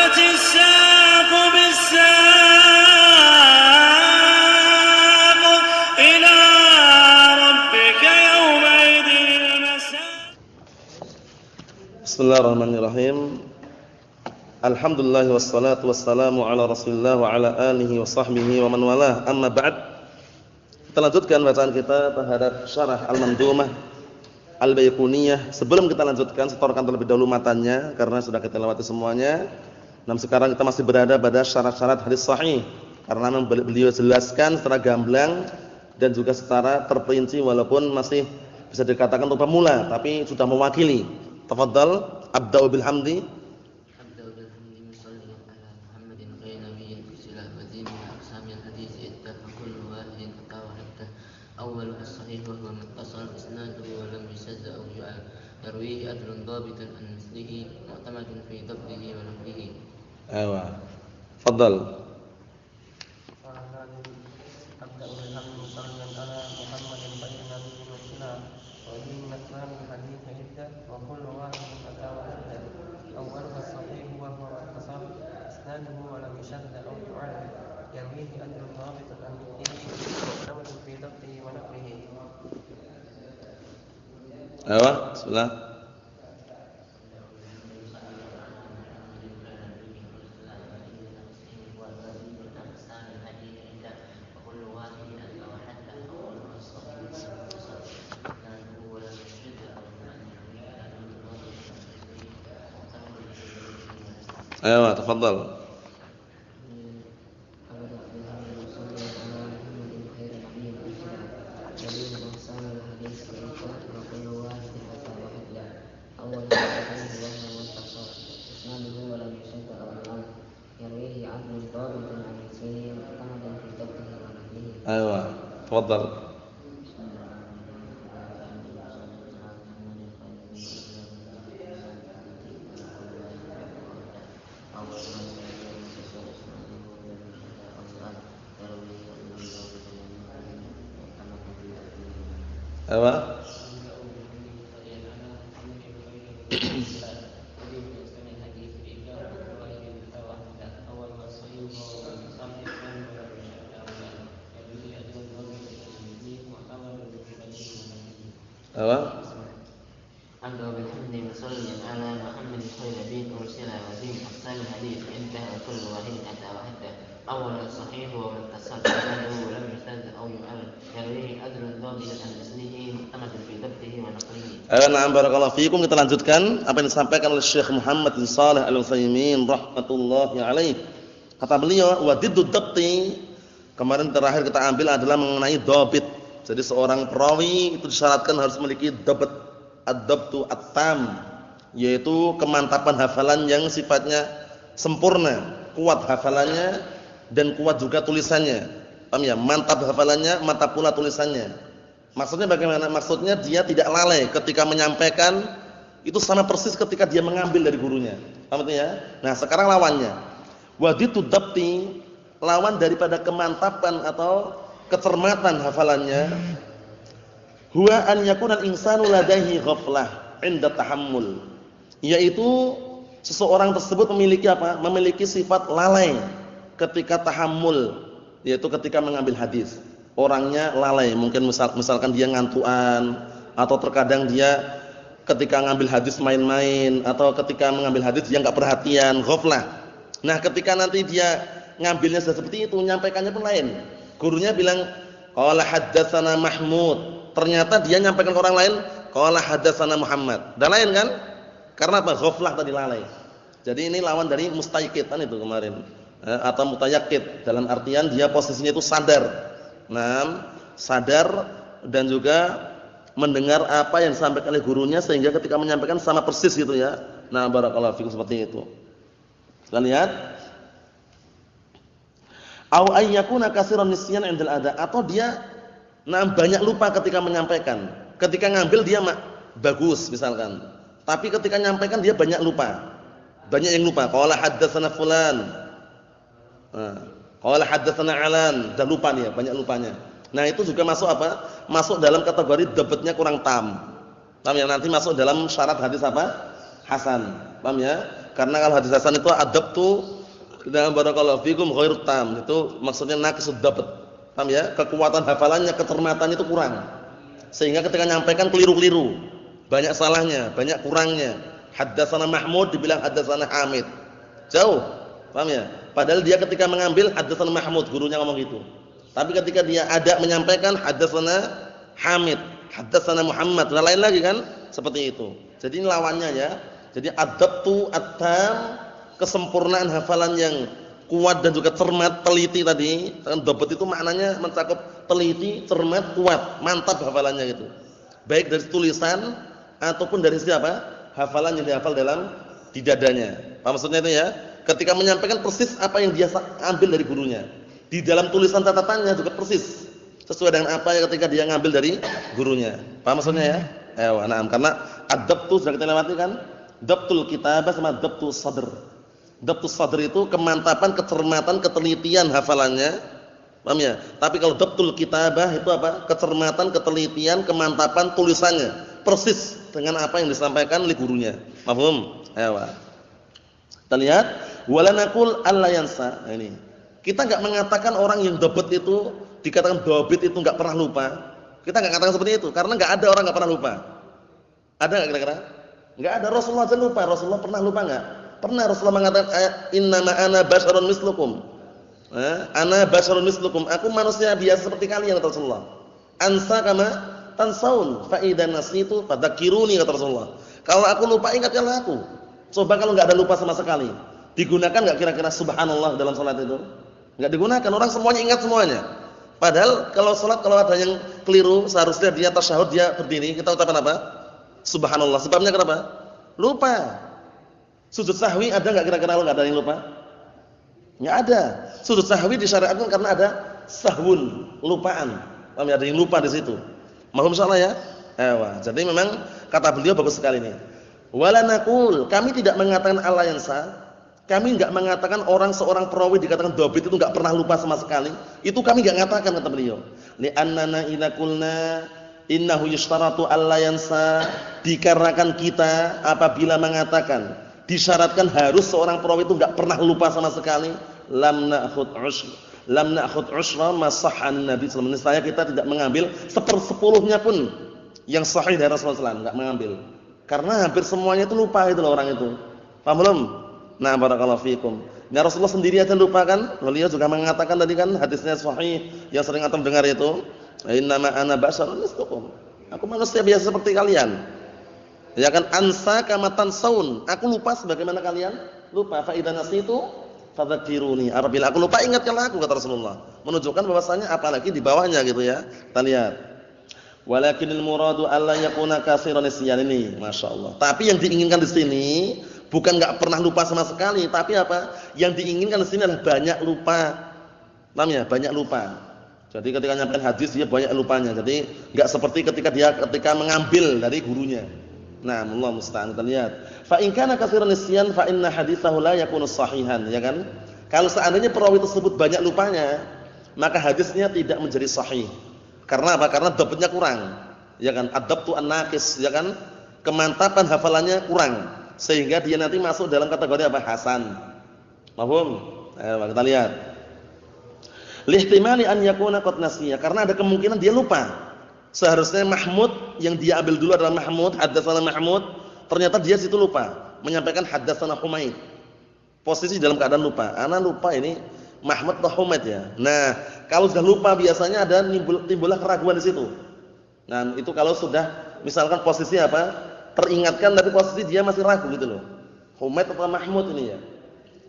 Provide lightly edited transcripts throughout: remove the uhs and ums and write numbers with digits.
والتفت الساق بالساق إلى ربك يومئذ المساق. Bismillahirrahmanirrahim. Alhamdulillah wassalatu wassalamu ala Rasulillah wa ala alihi wa sahbihi wa man walah. Amma ba'd. Kita lanjutkan bacaan kita terhadap syarah Al-Mandhumah Al-Baiquniyah. Sebelum kita lanjutkan, setorkan terlebih dahulu matanya karena sudah kita lewati semuanya. Namun sekarang kita masih berada pada syarat-syarat hadis sahih karena beliau jelaskan secara gamblang dan juga secara terperinci walaupun masih bisa dikatakan untuk pemula tapi sudah mewakili. Tafadhal, abda'u bil hamdi. أولها الصحيح وهو متصل إسناده ولم يشذ أو يعل يرويه عدل ضابط عن مثله معتمد في ضبطه ونقله. أيوة تفضل. أبدأ بالحمد صلى على محمد خير نبي مرسلا وفيه من أسباب الحديث عدة وكل واحد أتى وحده أولها الصحيح وهو متصل إسناده ولم يشذ أو يعل يرويه عدل ضابط عن مثله معتمد في ضبطه ونقله. أيوة بسم الله. أيوة تفضل. أيوة تفضل. أيوة أبدأ بالحمد مصليا على محمد خير نبي أرسل وزين أحسن الحديث انتهى كل واحد أتى وحده أول الصحيح ومتصل إسناده ولم يشذ أو يعل يرويه عدل ضابط عن مثله معتمد في ضبطه ونقله. Na'am barakallahu fiikum. Kita lanjutkan apa yang disampaikan oleh Syekh Muhammad bin Shalih Al-Utsaimin rahmatullahi alaih. Kata beliau, wa diddud dhabti, kemarin terakhir kita ambil adalah mengenai dhabit. Jadi seorang perawi itu disyaratkan harus memiliki dhabt, ad-dhabtu at-tam, yaitu kemantapan hafalan yang sifatnya sempurna, kuat hafalannya dan kuat juga tulisannya. Paham ya? Mantap hafalannya, mantap pula tulisannya. Maksudnya bagaimana? Maksudnya dia tidak lalai ketika menyampaikan, itu sama persis ketika dia mengambil dari gurunya. Paham ya? Nah, sekarang lawannya. Waditud dhabti, lawan daripada kemantapan atau kecermatan hafalannya, huwa an yakuna al-insanu ladaihi ghaflah 'inda tahammul. Yaitu seseorang tersebut memiliki apa? Memiliki sifat lalai ketika tahammul, yaitu ketika mengambil hadis. Orangnya lalai, mungkin misalkan dia ngantuan atau terkadang dia ketika ngambil hadis main-main atau ketika mengambil hadis dia enggak perhatian, ghaflah. Nah, ketika nanti dia ngambilnya seperti itu, nyampaikannya pun lain. Gurunya bilang qala haddatsana Mahmud, ternyata dia nyampaikan ke orang lain qala haddatsana Muhammad. Dan lain kan? Karena apa? Ghaflah tadi, lalai. Jadi ini lawan dari mustayqid kan itu kemarin. Atau mutayaqqid, dalam artian dia posisinya itu sadar. Nah, sadar dan juga mendengar apa yang disampaikan oleh gurunya sehingga ketika menyampaikan sama persis gitu ya. Nah, barakallahu fikum seperti itu. Kita lihat. Au ayyakuna katsiran nisyan 'indal ada, atau dia banyak lupa ketika menyampaikan. Ketika ngambil dia bagus misalkan. Tapi ketika menyampaikan dia banyak lupa. Banyak yang lupa. Qala haddatsana fulan. Qala haddatsana alan, dah lupa dia, banyak lupanya. Nah, itu juga masuk apa? Masuk dalam kategori dhabtnya kurang tam. Tam yang nanti masuk dalam syarat hadis apa? hasan. Paham ya? Karena kalau hadis hasan itu adabtu dan barakallahu fikum ghairu tam. Itu maksudnya naqisud dabt. Paham ya? Kekuatan hafalannya, kecermatannya itu kurang. Sehingga ketika nyampaikan keliru-keliru. Banyak salahnya, banyak kurangnya. Haddatsana Mahmud dibilang haddatsana Hamid. Jauh. Paham ya? Padahal dia ketika mengambil haddatsana Mahmud, gurunya ngomong gitu. Tapi ketika dia ada menyampaikan haddatsana Hamid, haddatsana Muhammad, dan lain lagi kan? Seperti itu. Jadi ini lawannya ya. Jadi adabtu at-tam, kesempurnaan hafalan yang kuat dan juga cermat, teliti tadi. Dabat itu maknanya mencakup teliti, cermat, kuat, mantap hafalannya gitu. Baik dari tulisan ataupun dari siapa? Hafalan yang dihafal dalam di dadanya. Apa maksudnya itu ya? Ketika menyampaikan persis apa yang dia ambil dari gurunya. Di dalam tulisan catatannya juga persis sesuai dengan apa yang ketika dia ngambil dari gurunya. Paham maksudnya ya? Na'am, karena adab itu sudah kita lewati kan? Dabtul kitabah sama dabtul sadr. Dabtul sadr itu kemantapan, kecermatan, ketelitian hafalannya. Paham ya? Tapi kalau dabtul kitabah itu apa? Kecermatan, ketelitian, kemantapan tulisannya. Persis dengan apa yang disampaikan oleh gurunya. Paham? Kita lihat wala naqul alla yansa. Nah, ini. Kita enggak mengatakan orang yang dabat itu dikatakan dabit itu enggak pernah lupa. Kita enggak katakan seperti itu karena enggak ada orang enggak pernah lupa. Ada enggak kira-kira? Enggak ada. Rasulullah aja lupa. Rasulullah pernah lupa enggak? Pernah. Rasulullah mengatakan innama ana basyarun mislukum. Ana basyarun mislukum. Aku manusia biasa seperti kalian kata Rasulullah. Ansa kama tansaun fa idzan nasitu fadzakiruni kata Rasulullah. Kalau aku lupa ingatkanlah aku. Coba kalau enggak ada lupa sama sekali. Digunakan enggak kira-kira subhanallah dalam salat itu? Enggak digunakan. Orang semuanya ingat semuanya. Padahal kalau salat kalau ada yang keliru seharusnya dia tasyahud dia berdiri, kita ucapkan apa? Subhanallah. Sebabnya kenapa? Lupa. Sujud sahwi ada enggak kira-kira kalau enggak ada yang lupa? Enggak ada. Sujud sahwi disyariatkan karena ada sahwun, lupaan. Ada yang lupa di situ. Mohon insyaallah ya. Jadi memang kata beliau bagus sekali ini. Wala naqul, kami tidak mengatakan alla yansa. Kami enggak mengatakan seorang perawi dikatakan dhabit itu enggak pernah lupa sama sekali. Itu kami enggak mengatakan kata beliau. Li annana idza qulna innahu yushtaratu alla yansa, dikarenakan kita apabila mengatakan disyaratkan harus seorang perawi itu enggak pernah lupa sama sekali, lam na'khud ushra ma sahhan Nabi sallallahu alaihi wasallam. Saya kita tidak mengambil 1/10-nya pun yang sahih dari Rasulullah sallallahu alaihi wasallam, enggak mengambil. Karena hampir semuanya itu lupa itu loh orang itu. Paham belum? Nah, barakallahu fikum. Nah, Rasulullah sendiri aja lupa kan? Beliau juga mengatakan tadi kan hadisnya sahih yang sering antum dengar itu, "Innama ana basyarun mislukum." Aku manusia biasa seperti kalian. Ya kan, ansa kama tansaun. Aku lupa sebagaimana kalian lupa. Fa idza nasitu fadzakiruni. Apabila aku lupa ingatkanlah aku kata Rasulullah. Menunjukkan bahwasanya apalagi di bawahnya gitu ya. Kita lihat. Walakinil muradu alla yakuna katsiran nisyan ini, masyaallah. Tapi yang diinginkan di sini bukan enggak pernah lupa sama sekali, tapi apa? Yang diinginkan di sini adalah banyak lupa. Paham ya? Banyak lupa. Jadi ketika nyampein hadis dia banyak lupanya. Jadi enggak seperti ketika mengambil dari gurunya. Nah, Allah musta'an. Kita lihat. Fa in kana katsiran nisyan fa inna haditsahu la yakunu sahihan, ya kan? Kalau seandainya perawi tersebut banyak lupanya, maka hadisnya tidak menjadi sahih. Karena apa? Karena dapatnya kurang. Ya kan? Adabtu an-naqis, ya kan? Kemantapan hafalannya kurang. Sehingga dia nanti masuk dalam kategori apa? Hasan. Paham? Kita lihat. Lihtimali an yakuna qad nasiya, karena ada kemungkinan dia lupa. Seharusnya Mahmud yang dia ambil dulu adalah Mahmud, haddatsana Mahmud, ternyata dia situ lupa menyampaikan haddatsana Humaid. Posisi dalam keadaan lupa. Ana lupa ini Mahmud atau Humaid ya. Nah, kalau sudah lupa biasanya ada timbullah keraguan di situ. Nah, itu kalau sudah misalkan posisi apa? Teringatkan tapi posisi dia masih ragu gitu loh. Humaid atau Mahmud ini ya.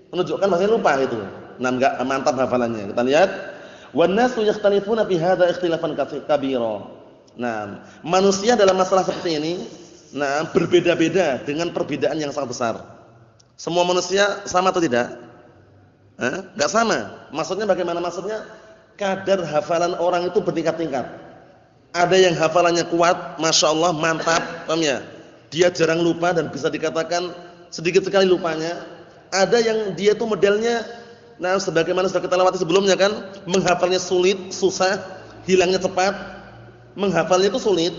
Menunjukkan masih lupa gitu. Nah, enggak mantap hafalannya. Kita lihat, wan nasu yakhtalifuna fi hadza ikhtilafan kabira. Nah, manusia dalam masalah seperti ini, berbeda-beda dengan perbedaan yang sangat besar. Semua manusia sama atau tidak? Enggak sama. Maksudnya bagaimana maksudnya? Kadar hafalan orang itu bertingkat-tingkat. Ada yang hafalannya kuat, Masya Allah, mantap, paham ya? Dia jarang lupa dan bisa dikatakan sedikit sekali lupanya. Ada yang dia itu modelnya, sebagaimana sudah kita lewati sebelumnya kan, menghafalnya sulit, susah, hilangnya cepat. Menghafalnya itu sulit,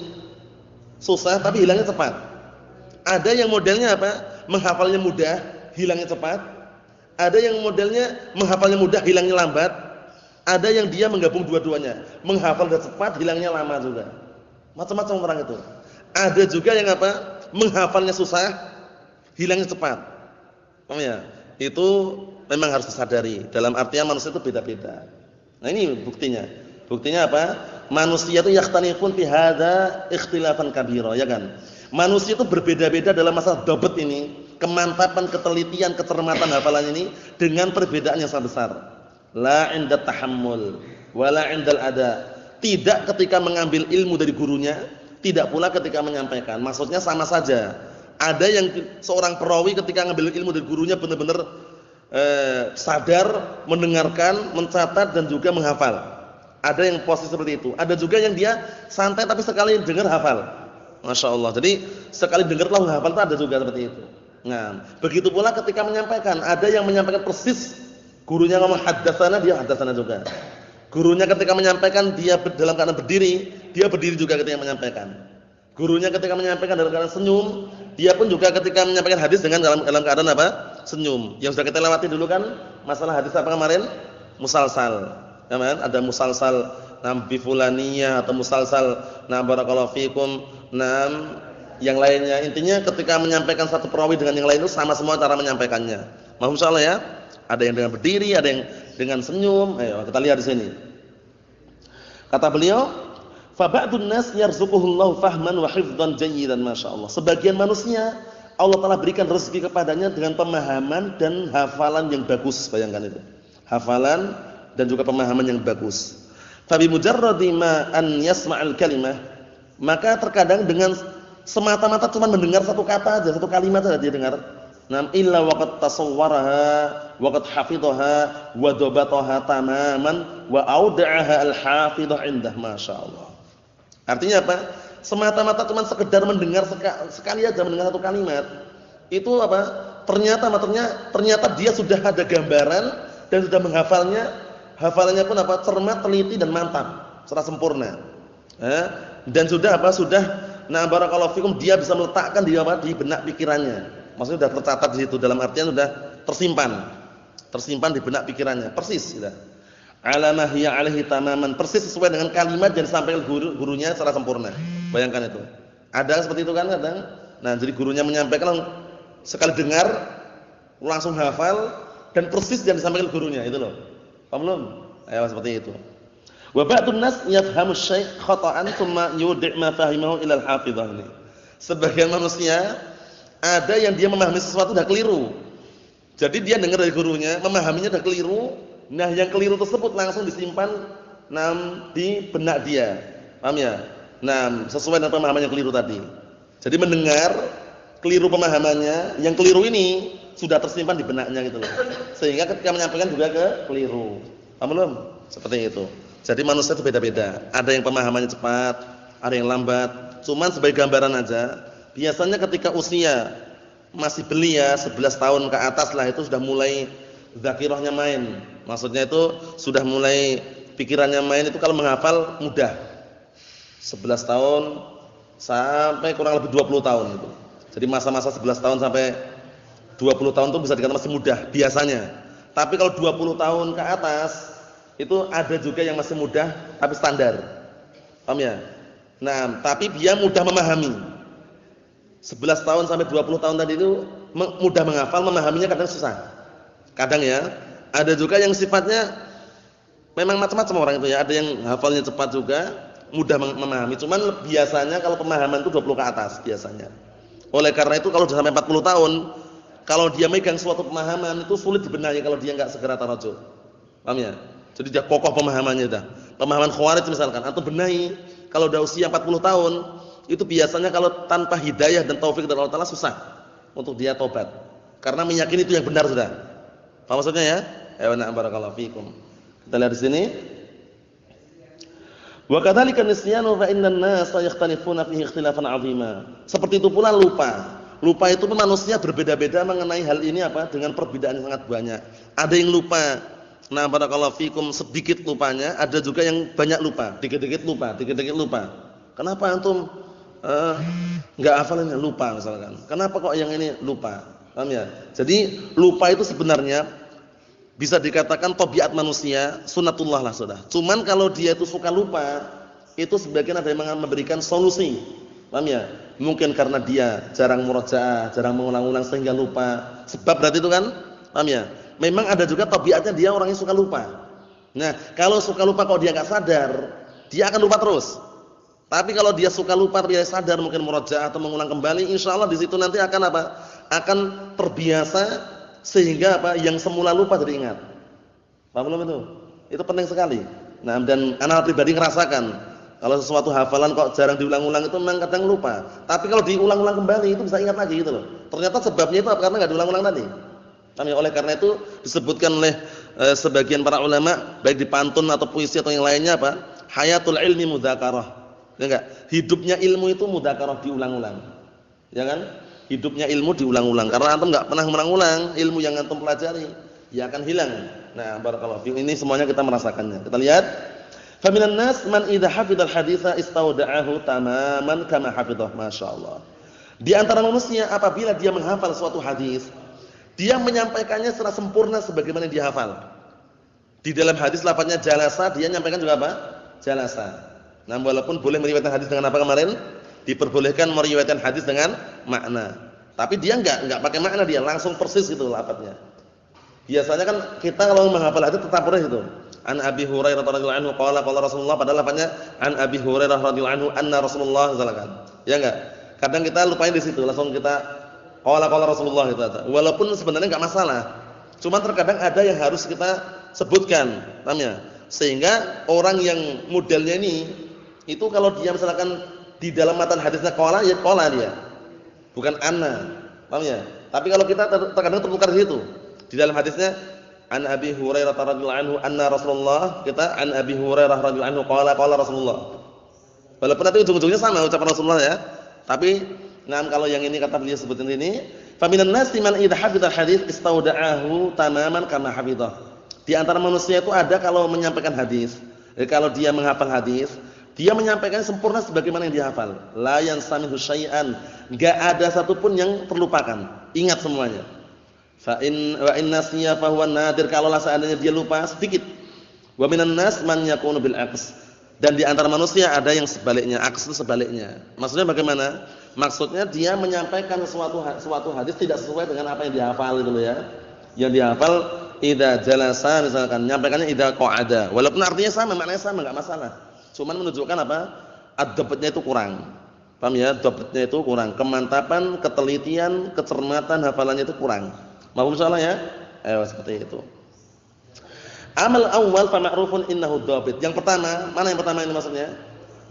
susah, tapi hilangnya cepat. Ada yang modelnya apa? menghafalnya mudah, hilangnya cepat. Ada yang modelnya menghafalnya mudah, hilangnya lambat. Ada yang dia menggabung dua-duanya, menghafal dan cepat, hilangnya lama juga. Macam-macam orang itu. Ada juga yang apa? Menghafalnya susah, hilangnya cepat. Paham ya? Itu memang harus disadari. Dalam artian manusia itu beda-beda. Nah, ini buktinya. Buktinya apa? Manusia itu yakhtalifun fi hadza ikhtilafan kabira, ya kan? Manusia itu berbeda-beda dalam masalah dobet ini, kemantapan, ketelitian, kecermatan hafalan ini dengan perbedaan yang sangat besar. La 'inda tahammul wala 'indal ada. Tidak ketika mengambil ilmu dari gurunya, tidak pula ketika menyampaikan. Maksudnya sama saja. Ada yang seorang perawi ketika mengambil ilmu dari gurunya benar-benar sadar, mendengarkan, mencatat dan juga menghafal. Ada yang posisi seperti itu. Ada juga yang dia santai tapi sekali dengar hafal. Masya Allah. Jadi sekali dengar langsung hafal, itu ada juga seperti itu. Nah, begitu pula ketika menyampaikan, ada yang menyampaikan persis gurunya ngomong haddatsana, dia haddatsana juga. Gurunya ketika menyampaikan dia dalam keadaan berdiri, dia berdiri juga ketika menyampaikan. Gurunya ketika menyampaikan dalam keadaan senyum, dia pun juga ketika menyampaikan hadis dengan dalam keadaan apa? Senyum. Yang sudah kita lewati dulu kan masalah hadis apa kemarin? Musalsal. Ya kan? Ada musalsal bi fulaniyah atau musalsal barakallahu fikum yang lainnya. Intinya ketika menyampaikan satu perawi dengan yang lain itu sama semua cara menyampaikannya. Mohon insyaallah ya. Ada yang dengan berdiri, ada yang dengan senyum. Ayo kita lihat di sini. Kata beliau, fa ba'dun nas yarzuquhullahu fahman wa hifdhan jayyidan masyaallah. Sebagian manusia Allah Taala berikan rezeki kepadanya dengan pemahaman dan hafalan yang bagus, bayangkan itu. Hafalan dan juga pemahaman yang bagus. Fa bi mujarradi ma an yasma'al kalimah, maka terkadang dengan semata-mata cuma mendengar satu kata aja, satu kalimat saja dia dengar. Illa waqad tasawwaraha waqad hafidhaha wa dabataha tamaman wa auda'aha al-hafidh 'indah masyaallah. Artinya apa? Semata-mata cuma sekedar mendengar sekali aja mendengar satu kalimat. Itu apa? Ternyata dia sudah ada gambaran dan sudah menghafalnya. Hafalannya pun apa? Cermat, teliti dan mantap, secara sempurna. Dan sudah apa? Sudah barakallahu fikum dia bisa meletakkan di apa? Di benak pikirannya. Maksudnya sudah tercatat di situ, dalam artian sudah tersimpan di benak pikirannya, persis sudah. Ala ma hiya alaihi tamaman, persis sesuai dengan kalimat yang disampaikan gurunya secara sempurna. Bayangkan itu. Ada seperti itu kan kadang. Nah, jadi gurunya menyampaikan sekali dengar langsung hafal dan persis yang disampaikan gurunya, itu loh. Paham belum? Ayo seperti itu. Wa ba'dun nas yafhamu syai' khata'an tsumma yudi' ma fahimahu ila al-hafidhah. Sebagian manusia ada yang dia memahami sesuatu sudah keliru. Jadi dia dengar dari gurunya, memahaminya sudah keliru. Nah, yang keliru tersebut langsung disimpan di benak dia. Paham ya? Sesuai dengan pemahaman yang keliru tadi. Jadi mendengar keliru pemahamannya, yang keliru ini sudah tersimpan di benaknya gitu loh. Sehingga ketika menyampaikan juga keliru. Paham belum? Seperti itu. Jadi manusia itu beda-beda. Ada yang pemahamannya cepat, ada yang lambat. Cuman sebagai gambaran aja. Biasanya ketika usia masih belia 11 tahun ke atas lah itu sudah mulai zakirahnya main. Maksudnya itu sudah mulai pikirannya main, itu kalau menghafal mudah. 11 tahun sampai kurang lebih 20 tahun itu. Jadi masa-masa 11 tahun sampai 20 tahun itu bisa dikatakan masih mudah biasanya. Tapi kalau 20 tahun ke atas itu ada juga yang masih mudah tapi standar. Paham ya? Tapi dia mudah memahami. 11 tahun sampai 20 tahun tadi itu mudah menghafal, memahaminya kadang susah. Kadang ya, ada juga yang sifatnya memang macam-macam orang itu ya. Ada yang hafalnya cepat juga, mudah memahami. Cuman biasanya kalau pemahaman itu 20 ke atas biasanya. Oleh karena itu kalau sudah sampai 40 tahun, kalau dia megang suatu pemahaman itu sulit dibenahi kalau dia enggak segera tarajuh. Paham ya? Jadi dia kokoh pemahamannya dah. Pemahaman Khawarij misalkan, atau benahi kalau udah usia 40 tahun, itu biasanya kalau tanpa hidayah dan taufik dari Allah Taala susah untuk dia tobat. Karena meyakini itu yang benar sudah. Paham maksudnya ya? Ayo barakallahu fikum. Kita lihat di sini. Wa kadzalika nisyanu fa innan nasa yakhtalifuna fihi ikhtilafan 'azima. Seperti itu pula lupa. Lupa itu pun manusia berbeda-beda mengenai hal ini apa? Dengan perbedaan yang sangat banyak. Ada yang lupa. Barakallahu fikum sedikit lupanya, ada juga yang banyak lupa, dikit-dikit lupa, dikit-dikit lupa. Kenapa antum enggak hafalannya lupa misalkan? Kenapa kok yang ini lupa? Paham ya? Jadi lupa itu sebenarnya bisa dikatakan tabiat manusia, sunnatullah lah sudah. Cuman kalau dia itu suka lupa, itu sebagian ada yang memberikan solusi. Paham ya? Mungkin karena dia jarang murojaah, jarang mengulang-ulang sehingga lupa. Sebab berarti itu kan, paham ya? Memang ada juga tabiatnya dia orang yang suka lupa. Nah, kalau suka lupa kalau dia enggak sadar, dia akan lupa terus. Tapi kalau dia suka lupa dia sadar mungkin murojaah atau mengulang kembali, insyaallah di situ nanti akan apa? Akan terbiasa sehingga apa? Yang semula lupa jadi ingat. Paham belum itu? Itu penting sekali. Nah, dan anak pribadi ngerasakan kalau sesuatu hafalan kok jarang diulang-ulang itu memang kadang lupa. Tapi kalau diulang-ulang kembali itu bisa ingat lagi gitu loh. Ternyata sebabnya itu apa? Karena enggak diulang-ulang tadi. Oleh karena itu disebutkan oleh sebagian para ulama baik di pantun atau puisi atau yang lainnya apa? Hayatul ilmi mudzakarah. Ya enggak? Hidupnya ilmu itu mudzakarah diulang-ulang. Ya kan? Hidupnya ilmu diulang-ulang. Karena antum enggak pernah mengulang ilmu yang antum pelajari, ya akan hilang. Nah, barakallahu fiikum. Ini semuanya kita merasakannya. Kita lihat, faminan nas man idza hafidhal haditsa istauda'ahu tamaman kama hafidhah. Masyaallah. Di antara manusia apabila dia menghafal suatu hadis, dia menyampaikannya secara sempurna sebagaimana yang dia hafal. Di dalam hadis lafadznya jalasa, dia menyampaikan juga apa? Jalasa. Nah, walaupun boleh meriwayatkan hadis dengan apa kemarin? Diperbolehkan meriwayatkan hadis dengan makna. Tapi dia enggak pakai makna, dia langsung persis gitu lafadznya. Biasanya kan kita kalau menghafal hadis tetap persis itu. An Abi Hurairah radhiyallahu anhu qala Rasulullah, padahal lafadznya an Abi Hurairah radhiyallahu anhu anna Rasulullah sallallahu alaihi wasallam. Ya enggak? Kadang kita lupain di situ, langsung kita qala Rasulullah itu aja. Walaupun sebenarnya enggak masalah. Cuma terkadang ada yang harus kita sebutkan, paham ya? Sehingga orang yang modelnya ini itu kalau dia misalkan di dalam matan hadisnya qala, ya qala dia. Bukan anna. Paham ya? Tapi kalau kita terkadang tertukar di situ. Di dalam hadisnya an Abi Hurairah radhiyallahu anhu anna Rasulullah, kita an Abi Hurairah radhiyallahu anhu qala Rasulullah. Walaupun nanti ujung-ujungnya sama ucapan Rasulullah ya. Tapi kalau yang ini kata beliau sebutin ini, faminan nasi man idza hafidhal hadits istauda'ahu tamaman kama hafidhah. Di antara manusia itu ada kalau menyampaikan hadis, kalau dia menghafal hadis, dia menyampaikan sempurna sebagaimana yang dihafal. La yansamihu syai'an, enggak ada satupun yang terlupakan. Ingat semuanya. Fa in nasiya fa huwa nadir, kalau seandainya dia lupa sedikit. Wa minan nas man yakunu bil aqs. Dan di antara manusia ada yang sebaliknya, aqs itu sebaliknya. Maksudnya bagaimana? Maksudnya dia menyampaikan suatu hadis tidak sesuai dengan apa yang dihafal itu loh ya. Yang dihafal idza jalasa misalkan, nyampaikannya idza qa'ada. Walaupun artinya sama, maknanya sama, enggak masalah. Cuman menunjukkan apa? Ad-dabtnya itu kurang. Paham ya? Dabtnya itu kurang. Kemantapan, ketelitian, kecermatan hafalannya itu kurang. Mahum salah ya? Seperti itu. Amal awal fa ma'rufun innahu dhabit. Yang pertama, mana yang pertama ini maksudnya?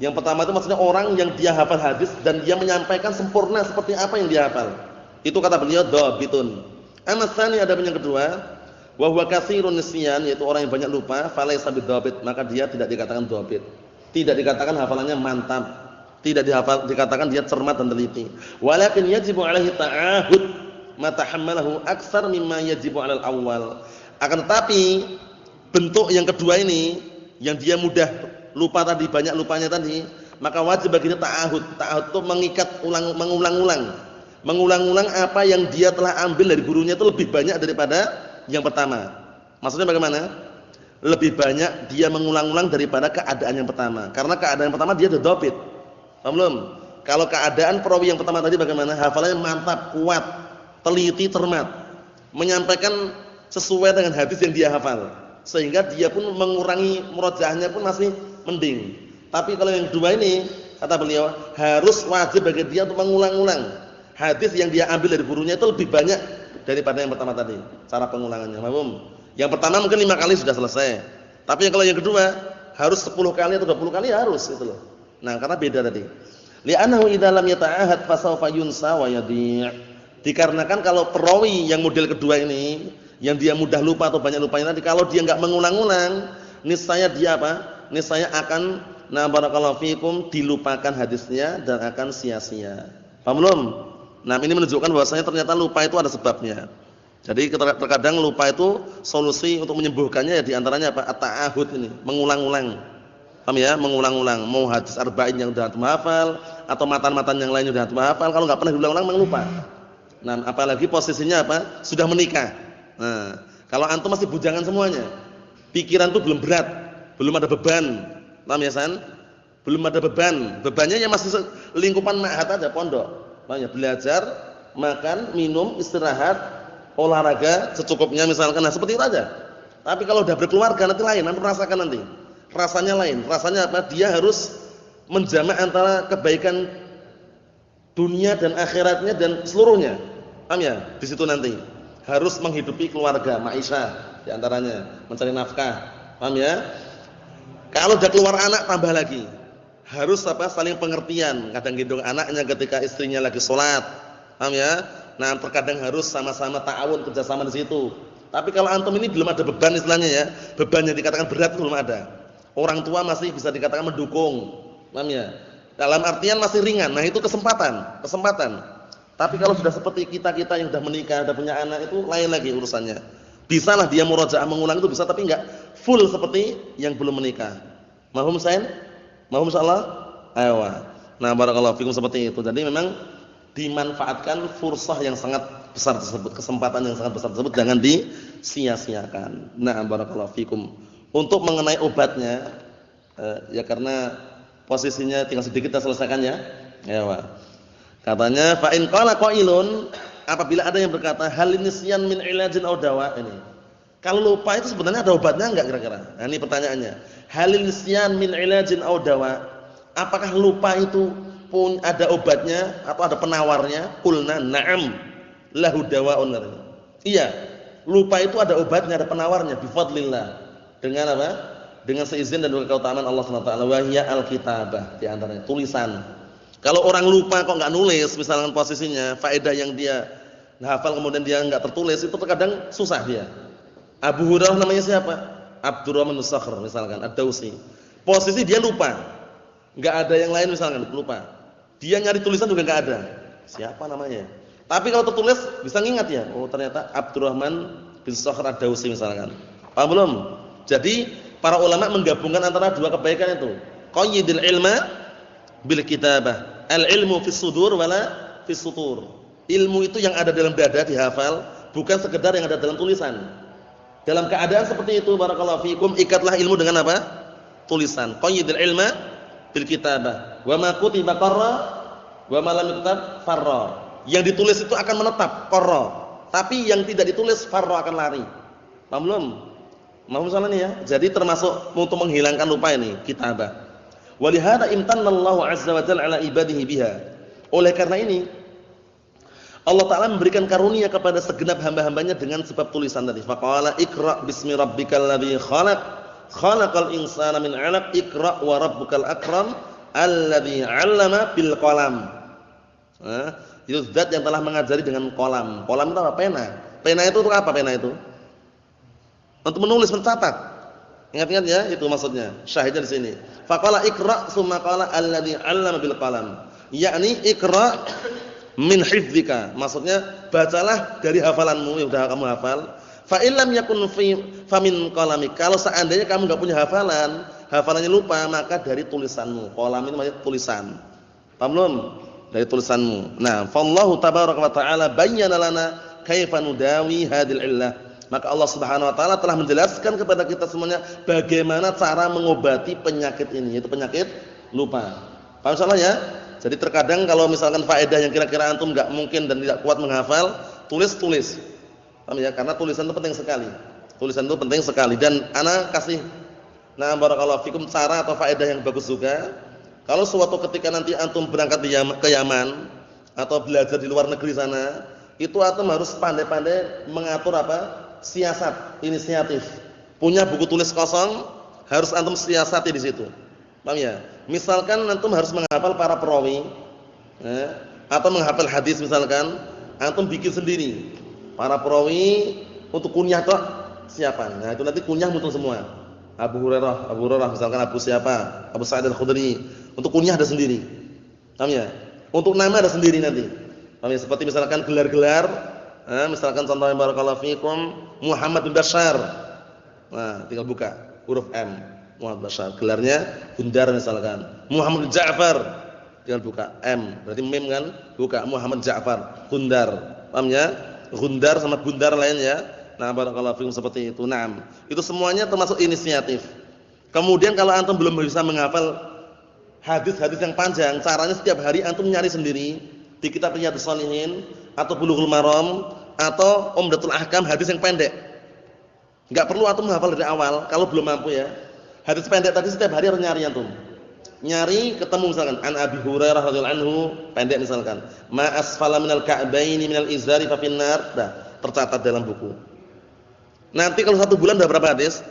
Yang pertama itu maksudnya orang yang dia hafal hadis dan dia menyampaikan sempurna seperti apa yang dia hafal. Itu kata beliau dhabitun. Amasani ada yang kedua, wa huwa katsirun nisyan, yaitu orang yang banyak lupa, falaysa bidhabit, maka dia tidak dikatakan dhabit. Tidak dikatakan hafalannya mantap, tidak dikatakan dia cermat dan teliti. Walakin yajibu alaihi ta'ahud ma tahammalahu aktsar mimma yajibu 'alal awwal. Akan tetapi bentuk yang kedua ini yang dia mudah lupa tadi, banyak lupanya tadi, maka wajib baginya ta'ahud. Ta'ahud itu mengikat mengulang-ulang apa yang dia telah ambil dari gurunya itu lebih banyak daripada yang pertama. Maksudnya bagaimana? Lebih banyak dia mengulang-ulang daripada keadaan yang pertama. Karena keadaan yang pertama dia sudah dhabit. Paham belum? Kalau keadaan perawi yang pertama tadi bagaimana? Hafalannya mantap, kuat, teliti, cermat, menyampaikan sesuai dengan hadis yang dia hafal, sehingga dia pun mengurangi murojaahnya pun masih mending. Tapi kalau yang kedua ini, kata beliau, harus wajib bagi dia untuk mengulang-ulang hadis yang dia ambil dari gurunya itu lebih banyak daripada yang pertama tadi. Cara pengulangannya, paham? Yang pertama mungkin 5 kali sudah selesai. Tapi kalau yang kedua harus 10 kali atau 20 kali harus itu loh. Nah, karena beda tadi. Li'annahu idza lam yata'ahad fa sawfa yunsa wa yadhi'. Dikarenakan kalau perawi yang model kedua ini, yang dia mudah lupa atau banyak lupanya tadi, kalau dia enggak mengulang-ulang, niscaya dia apa? Niscaya akan barakallahu fikum dilupakan hadisnya dan akan sia-sia. Paham belum? Nah, ini menunjukkan bahwasanya ternyata lupa itu ada sebabnya. Jadi terkadang lupa itu solusi untuk menyembuhkannya ya diantaranya apa? At-ta'ahud ini, mengulang-ulang. Paham ya? Mengulang-ulang. Mau hadis arba'in yang sudah hafal atau matan-matan yang lain sudah hafal, kalau enggak pernah diulang-ulang memang lupa. Nah, apalagi posisinya apa? Sudah menikah. Nah, kalau antum masih bujangan semuanya, pikiran tuh belum berat, belum ada beban. Paham ya, San? Belum ada beban. Bebannya yang masih lingkupan ma'had aja, pondok. Paham ya? Belajar, makan, minum, istirahat, olahraga secukupnya misalkan. Nah, seperti itu aja. Tapi kalau udah berkeluarga nanti lain, antum rasakan nanti. Rasanya lain. Rasanya apa? Dia harus menjamak antara kebaikan dunia dan akhiratnya dan seluruhnya. Paham ya? Di situ nanti harus menghidupi keluarga, ma'isyah di antaranya, mencari nafkah. Paham ya? Kalau udah keluar anak tambah lagi. Harus apa? Saling pengertian. Kadang gendong anaknya ketika istrinya lagi sholat. Paham ya? Nah, terkadang harus sama-sama ta'awun, kerjasama di situ. Tapi kalau antum ini belum ada beban istilahnya ya. Beban yang dikatakan berat itu belum ada. Orang tua masih bisa dikatakan mendukung. Paham ya? Dalam artian masih ringan. Nah, itu kesempatan. Tapi kalau sudah seperti kita-kita yang sudah menikah, sudah punya anak, itu lain lagi urusannya. Bisalah dia murajaah mengulang itu bisa, tapi enggak full seperti yang belum menikah. Mahum Sain? Mahum insyaallah? Ayo. Nah, barakallahu fikum seperti itu. Jadi memang dimanfaatkan fursah yang sangat besar tersebut, kesempatan yang sangat besar tersebut jangan disia-siakan. Nah, barakallahu fikum. Untuk mengenai obatnya ya karena posisinya tinggal sedikit kita selesaikan ya. Ya, Pak. Katanya fa in qala qailun, apabila ada yang berkata hal nisyan min ilajin aw dawa ini. Kalau lupa itu sebenarnya ada obatnya enggak kira-kira? Nah, ini pertanyaannya. Hal nisyan min ilajin aw dawa. Apakah lupa itu pun ada obatnya atau ada penawarnya? Qulna na'am lahu dawaun. Iya, lupa itu ada obatnya, ada penawarnya bi fadlillah. Dengan apa? Dengan seizin dan keutamaan Allah Subhanahu wa taala, wa hiya al-kitabah, di antaranya tulisan. Kalau orang lupa kok enggak nulis, misalkan posisinya faedah yang dia hafal kemudian dia enggak tertulis, itu terkadang susah dia. Abu Hurairah namanya siapa? Abdurrahman bin Sakhr misalkan, Ad-Dausi. Posisi dia lupa. Enggak ada yang lain misalkan, lupa. Dia nyari tulisan juga enggak ada. Siapa namanya? Tapi kalau tertulis bisa ngingat ya. Oh, ternyata Abdurrahman bin Sakhr Ad-Dausi misalkan. Paham belum? Jadi para ulama menggabungkan antara dua kebaikan itu. Qayyidil ilma bil kitabah. Al-ilmu fis sudur wala fis sutur. Ilmu itu yang ada dalam dada dihafal, bukan sekedar yang ada dalam tulisan. Dalam keadaan seperti itu barakallahu fikum, ikatlah ilmu dengan apa? Tulisan. Qayyidil ilma bil kitabah. Wa ma kutiba qarra wa ma lam yuktab farra. Yang ditulis itu akan menetap qarra, tapi yang tidak ditulis farra akan lari. Paham belum? Mau misalnya nih ya. Jadi termasuk untuk menghilangkan lupa ini kitabah. Walihada imtannallahu azza wa jalla ala ibadihi biha. Oleh karena ini Allah Ta'ala memberikan karunia kepada segenap hamba-hambanya dengan sebab tulisan tadi. Faqala iqra bismi rabbikal ladzi khalaq khalaqal insana min 'alaq iqra wa rabbukal akram alladzi 'allama bil qalam. Itu zat yang telah mengajari dengan qalam. Qalam itu apa? Pena. Pena itu untuk apa pena itu? Untuk menulis, mencatat. Ingat-ingat ya, itu maksudnya. Syahidnya di sini. Faqala iqra tsumma qala alladzi 'allama bil qalam. Yakni iqra min hifdzika. Maksudnya bacalah dari hafalanmu yang sudah kamu hafal. Fa illam yakun fa min qalamik. Kalau seandainya kamu enggak punya hafalan, hafalannya lupa, maka dari tulisanmu. Qalam itu maksudnya tulisan. Paham belum? Dari tulisanmu. Nah, fallahu tabaraka wa ta'ala bayyana lana kaifa nudawi hadhil illah. Maka Allah Subhanahu wa taala telah menjelaskan kepada kita semuanya bagaimana cara mengobati penyakit ini, yaitu penyakit lupa. Paham insyaallah ya? Jadi terkadang kalau misalkan faedah yang kira-kira antum enggak mungkin dan tidak kuat menghafal, tulis. Paham ya? Karena tulisan itu penting sekali. Tulisan itu penting sekali dan ana kasih barakallahu fikum cara atau faedah yang bagus juga. Kalau suatu ketika nanti antum berangkat ke Yaman atau belajar di luar negeri sana, itu antum harus pandai-pandai mengatur apa? Siasat, inisiatif. Punya buku tulis kosong, harus antum siasati di situ. Paham ya? Misalkan antum harus menghafal para perawi, atau menghafal hadis misalkan, antum bikin sendiri. Para perawi untuk kunyah toh siapa? Nah, itu nanti kunyah muncul semua. Abu Hurairah misalkan Abu siapa? Abu Sa'id Al-Khudri. Untuk kunyah ada sendiri. Paham ya? Untuk nama ada sendiri nanti. Paham ya? Seperti misalkan gelar-gelar. Misalkan contohnya barakallahu fikum Muhammad bin Bashar. Nah, tinggal buka huruf M. Muhammad Bashar. Gelarnya Bundar misalkan. Muhammad bin Ja'far. Tinggal buka M, berarti mim kan? Buka Muhammad Ja'far, Gundar. Paham ya? Gundar sama Gundar lain ya. Nah, barakallahu fikum seperti itu. Naam. Itu semuanya termasuk inisiatif. Kemudian kalau antum belum bisa menghafal hadis-hadis yang panjang, caranya setiap hari antum nyari sendiri di kitab Riyadhus Shalihin atau Bulughul Maram atau Umdatul Ahkam hadis yang pendek. Enggak perlu antum menghafal dari awal kalau belum mampu ya. Hadis pendek tadi setiap hari harus nyari antum. Nyari ketemu misalkan an Abi Hurairah radhiyallahu anhu, pendek misalkan. Ma asfala minal ka'baini minal izari fa finnar. Dah, tercatat dalam buku. Nanti kalau 1 bulan udah berapa hadis?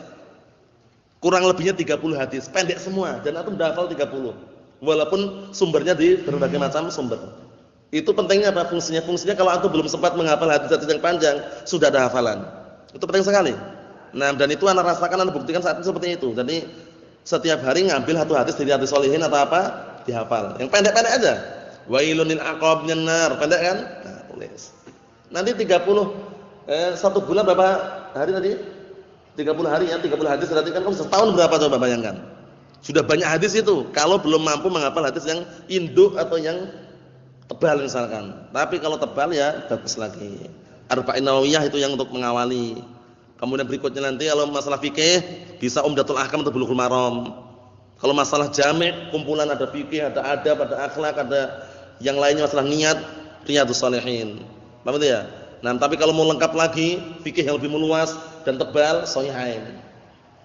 Kurang lebihnya 30 hadis, pendek semua dan antum udah hafal 30. Walaupun sumbernya di berbagai macam sumber. Itu pentingnya apa fungsinya? Fungsinya kalau antum belum sempat menghafal hadis-hadis yang panjang, sudah ada hafalan. Itu penting sekali. Nah, dan itu ana rasakan, ana buktikan saat itu seperti itu. Jadi setiap hari ngambil satu hadis dari Riyadhus Shalihin atau apa, dihafal. Yang pendek-pendek aja. Wailun lil aqab minan nar, pendek kan? Nah, tulis. Nanti 1 bulan berapa hari tadi? 30 hari ya, 30 hadis berarti kan kamu setahun berapa coba bayangkan. Sudah banyak hadis itu kalau belum mampu menghafal hadis yang induk atau yang tebal misalkan. Tapi kalau tebal ya bagus lagi. Arba'in Nawawiyah itu yang untuk mengawali. Kemudian berikutnya nanti kalau masalah fikih bisa Umdatul Ahkam atau Bulughul Maram. Kalau masalah jami' kumpulan ada fikih, ada adab, ada akhlak, ada yang lainnya masalah niat, Riyadhus Shalihin. Paham ya? Nah, tapi kalau mau lengkap lagi, fikih yang lebih meluas dan tebal, Shahihain.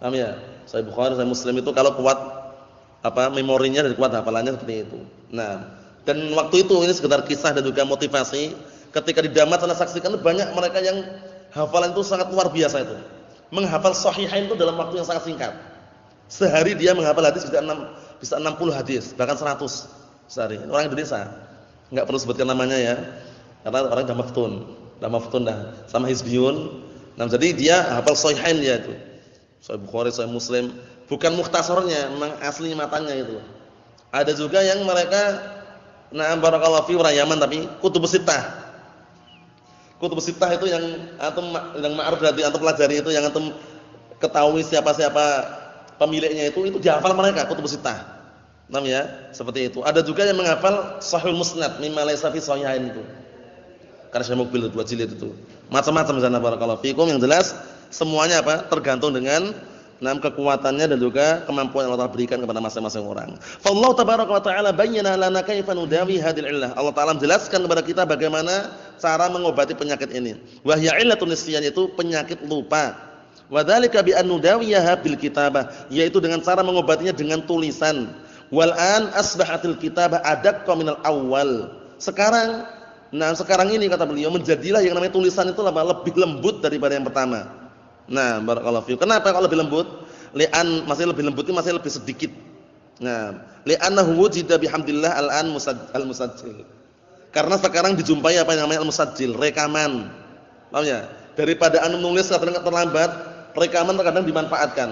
Paham ya? Sahih Bukhari, Sahih Muslim itu kalau kuat memorinya dan kuat hafalannya seperti itu. Nah, dan waktu itu ini sekedar kisah dan juga motivasi. Ketika di Damat saya saksikan banyak mereka yang hafalan itu sangat luar biasa itu. Menghafal Shahihain itu dalam waktu yang sangat singkat. Sehari dia menghafal hadis bisa 60 hadis, bahkan 100 sehari. Orang Indonesia. Enggak perlu sebutkan namanya ya. Karena orang dah maftun dah sama hizbiyun. Nah, jadi dia hafal Shahihain dia itu. Sahih Bukhari, Sahih Muslim, bukan mukhtasarnya, memang asli matanya itu. Ada juga yang mereka barakallahu fi orang Yaman tapi kutubus sittah. Kutubus sittah itu yang antum yang ma'ruf berarti antum pelajari itu yang antum ketahui siapa-siapa pemiliknya itu dihafal mereka kutubus sittah. Paham ya? Seperti itu. Ada juga yang menghafal Sahihul Musnad mimma laysa fi Shahihain itu. Karya Mukbil 2 jilid itu. Macam-macam sana barakallahu fikum, yang jelas semuanya tergantung dengan kekuatannya dan juga kemampuan yang Allah berikan kepada masing-masing orang. Fa Allah tabaraka wa taala bayyana lana kaifa nudawi hadhil illah. Allah taala menjelaskan kepada kita bagaimana cara mengobati penyakit ini. Wa hiya illatun nisyan, itu penyakit lupa. Wa dzalika bi an nudawiyaha bil kitabah, yaitu dengan cara mengobatinya dengan tulisan. Wal an asbahatil kitabah adaqqa minal awwal. Sekarang ini kata beliau menjadilah yang namanya tulisan itu lebih lembut daripada yang pertama. Nah, barakallahu fiikum. Kenapa kalau lebih lembut? Masih lebih lembut ini masih lebih sedikit. Nah, li'annahu wujida bihamdillah al-an al-musajjil. Karena sekarang dijumpai apa yang namanya al-musajjil, rekaman. Paham ya? Daripada nulis kadang terlambat, rekaman terkadang dimanfaatkan.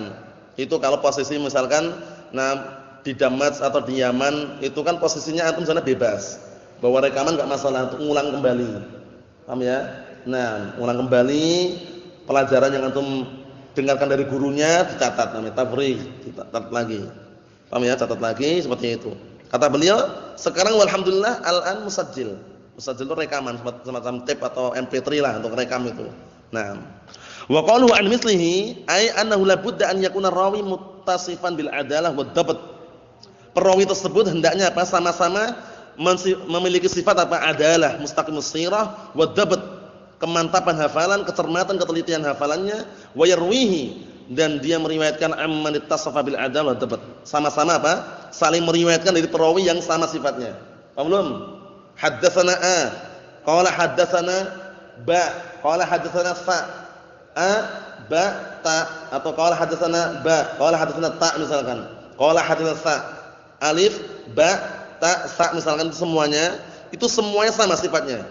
Itu kalau posisi misalkan di Damas atau di Yaman itu kan posisinya antum sana bebas. Bahwa rekaman enggak masalah untuk ngulang kembali. Paham ya? Nah, ngulang kembali pelajaran yang antum dengarkan dari gurunya dicatat, namanya tafrigh, dicatat lagi. Paham ya? Catat lagi seperti itu. Kata beliau, sekarang walhamdulillah al-an musajjil. Musajjil itu rekaman semacam tape atau MP3 lah untuk rekam itu. Nah, wa qalu an mislihi ay annahu la budda an yakuna rawi muttasifan bil adalah wad dabt. Perawi tersebut hendaknya sama-sama memiliki sifat adalah mustaqimus sirah wa dabt, kemantapan hafalan, kecermatan, ketelitian hafalannya, wa yarwihi, dan dia meriwayatkan amman ittasafa bil adalah wa dabt, sama-sama saling meriwayatkan dari perawi yang sama sifatnya. Paham belum? Haddatsana A qala haddatsana ba qala haddatsana sa a ba ta, atau qala haddatsana ba qala haddatsana ta misalkan, qala haddatsana sa alif ba ta sa misalkan, itu semuanya sama sifatnya.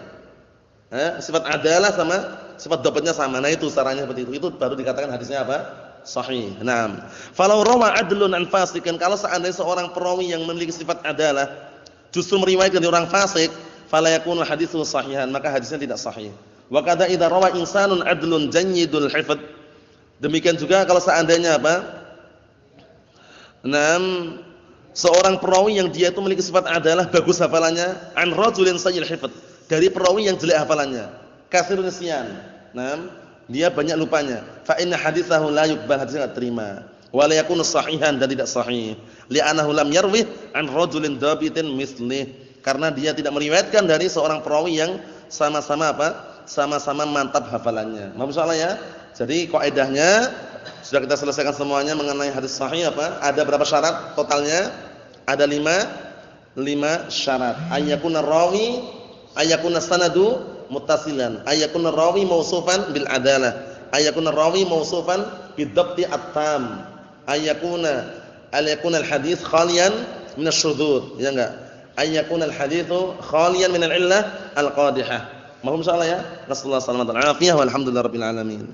Sifat adalah sama, sifat dapatnya sama. Nah, itu caranya seperti itu. Itu baru dikatakan hadisnya sahih. Naam. Falau rawa adlun an fasikin, kalau seandainya seorang perawi yang memiliki sifat adalah justru meriwayatkan dari orang fasik, fala yakunu haditsu sahihan, maka hadisnya tidak sahih. Wa kadza idza rawa insanun adlun jayyidul hifdz, demikian juga kalau seandainya seorang perawi yang dia itu memiliki sifat adalah bagus hafalannya, an rajulin sayyil hifdz, dari perawi yang jelek hafalannya, katsirun nisyan. Naam, dia banyak lupanya. Fa inna haditsahu la yuqbal, hadisnya enggak terima. Wa la yakunu sahihan, dan tidak sahih. Li'annahu lam yarwih an rajulin dhabitin mislih, karena dia tidak meriwayatkan dari seorang perawi yang sama-sama apa? Sama-sama mantap hafalannya. Mohon maaf ya. Jadi kaidahnya sudah kita selesaikan semuanya mengenai hadis sahih apa? Ada berapa syarat totalnya? Ada 5 syarat. Ayyakuna rawi, ayyakuna sanadu muttasilan, ayyakuna rawi mausufan bil adalah, ayyakuna rawi mausufan bidhabti at-tam, ayyakuna al hadits khalian min asy-syudzuz, ya enggak? Ayyakuna al haditsu khalian min al-illah al-qadihah. Mohon insyaallah ya. Nasallahu alaihi wasallam. Alhamdulillah rabbil alamin.